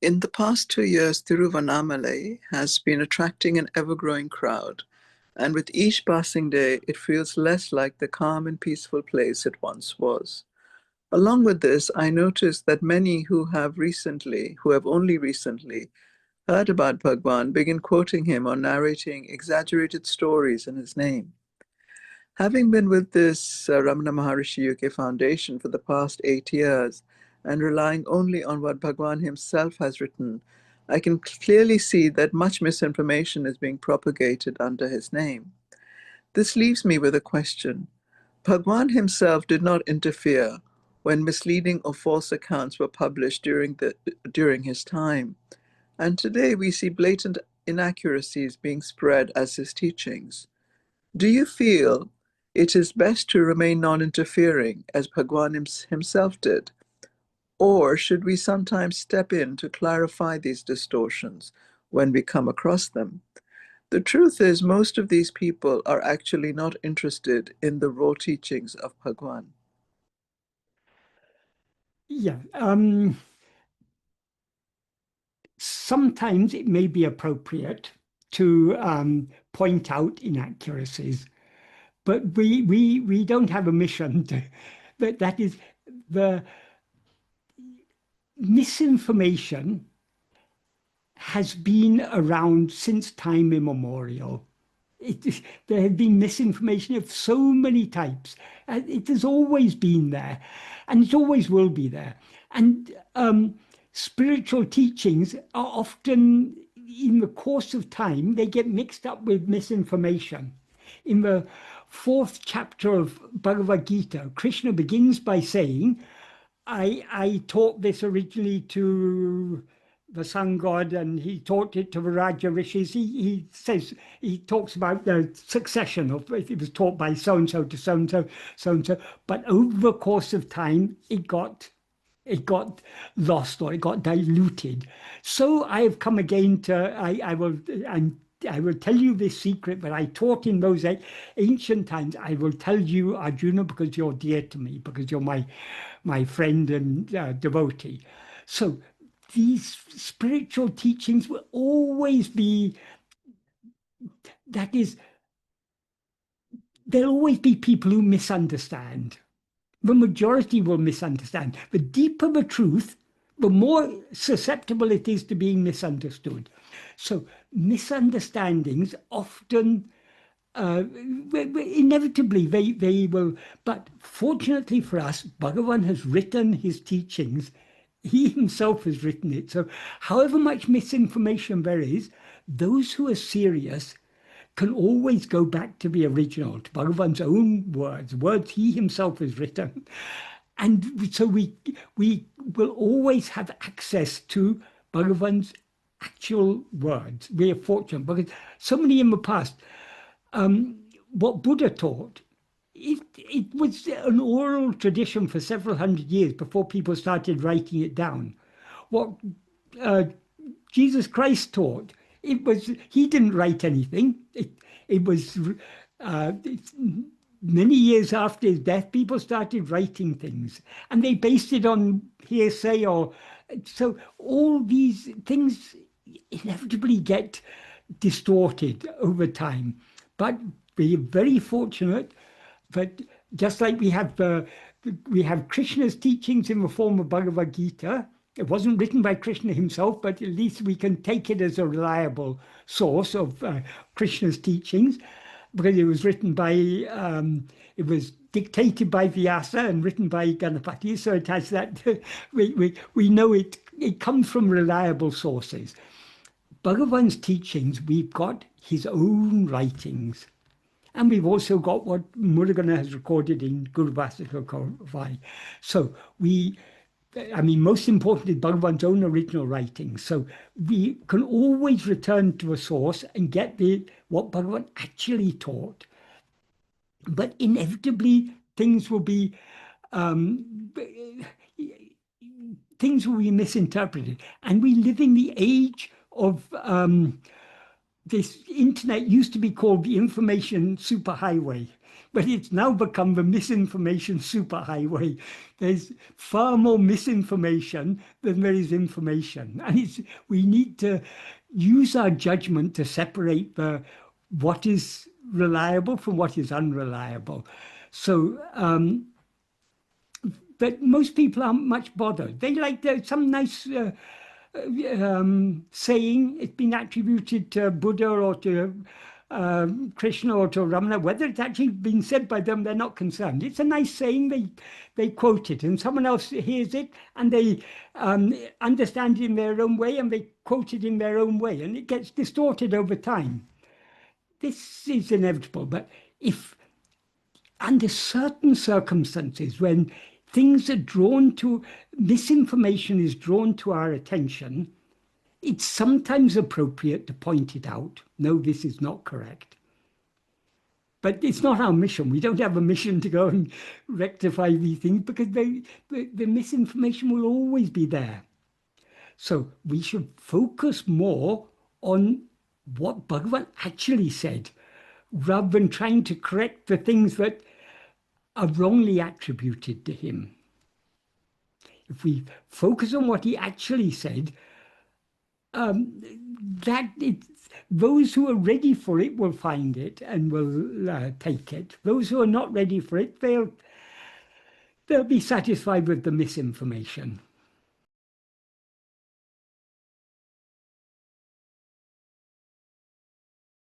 In the past 2 years, Tiruvannamalai has been attracting an ever-growing crowd, and with each passing day, it feels less like the calm and peaceful place it once was. Along with this, I noticed that many who have only recently heard about Bhagwan begin quoting him or narrating exaggerated stories in his name. Having been with this Ramana Maharshi UK Foundation for the past 8 years and relying only on what Bhagwan himself has written, I can clearly see that much misinformation is being propagated under his name. This leaves me with a question. Bhagwan himself did not interfere when misleading or false accounts were published during his time. And today we see blatant inaccuracies being spread as his teachings. Do you feel it is best to remain non-interfering as Bhagwan himself did? Or should we sometimes step in to clarify these distortions when we come across them? The truth is, most of these people are actually not interested in the raw teachings of Bhagwan. Yeah. Sometimes it may be appropriate to point out inaccuracies, but we don't have a mission to, that is the misinformation has been around since time immemorial. There have been misinformation of so many types. It has always been there, and it always will be there. And spiritual teachings are often, in the course of time, they get mixed up with misinformation. In the 4th chapter of Bhagavad Gita, Krishna begins by saying, I taught this originally to the sun god, and he taught it to the Raja rishis. He talks about the succession of it was taught by so and so to so and so, so and so. But over the course of time, it got lost or it got diluted. So I have come again to I will tell you this secret that I taught in those ancient times. I will tell you, Arjuna, because you're dear to me, because you're my friend and devotee. So these spiritual teachings will always be, that is, there'll always be people who misunderstand. The majority will misunderstand. The deeper the truth, the more susceptible it is to being misunderstood. So misunderstandings often, inevitably, they will, but fortunately for us, Bhagavan has written his teachings. He himself has written it. So however much misinformation there is, those who are serious can always go back to the original, to Bhagavan's own words he himself has written. And so we will always have access to Bhagavan's actual words. We are fortunate because so many in the past, what Buddha taught, it was an oral tradition for several hundred years before people started writing it down. What Jesus Christ taught, he didn't write anything. It was many years after his death, people started writing things, and they based it on hearsay. So all these things inevitably get distorted over time. But we are very fortunate that just like we have Krishna's teachings in the form of Bhagavad Gita. It wasn't written by Krishna himself, but at least we can take it as a reliable source of Krishna's teachings, because it was written by, it was dictated by Vyasa and written by Ganapati, so it has that, we know it comes from reliable sources. Bhagavan's teachings, we've got his own writings. And we've also got what Murugan has recorded in Guru Vasika Kovai. So most important is Bhagavan's own original writings. So we can always return to a source and get what Bhagavan actually taught. But inevitably, things will be misinterpreted. And we live in the age of this internet used to be called the information superhighway. but it's now become the misinformation superhighway. There's far more misinformation than there is information. And we need to use our judgment to separate what is reliable from what is unreliable. So, but most people aren't much bothered. They like some nice saying. It's been attributed to Buddha or to Krishna or to Ramana. Whether it's actually been said by them, they're not concerned. It's a nice saying. They quote it, and someone else hears it, and they understand it in their own way, and they quote it in their own way, and it gets distorted over time. This is inevitable, but if under certain circumstances, when things are drawn to, misinformation is drawn to our attention, it's sometimes appropriate to point it out. No, this is not correct. But it's not our mission. We don't have a mission to go and rectify these things, because the misinformation will always be there. So we should focus more on what Bhagavan actually said, rather than trying to correct the things that are wrongly attributed to him. If we focus on what he actually said, those who are ready for it will find it and will take it. Those who are not ready for it, they'll be satisfied with the misinformation.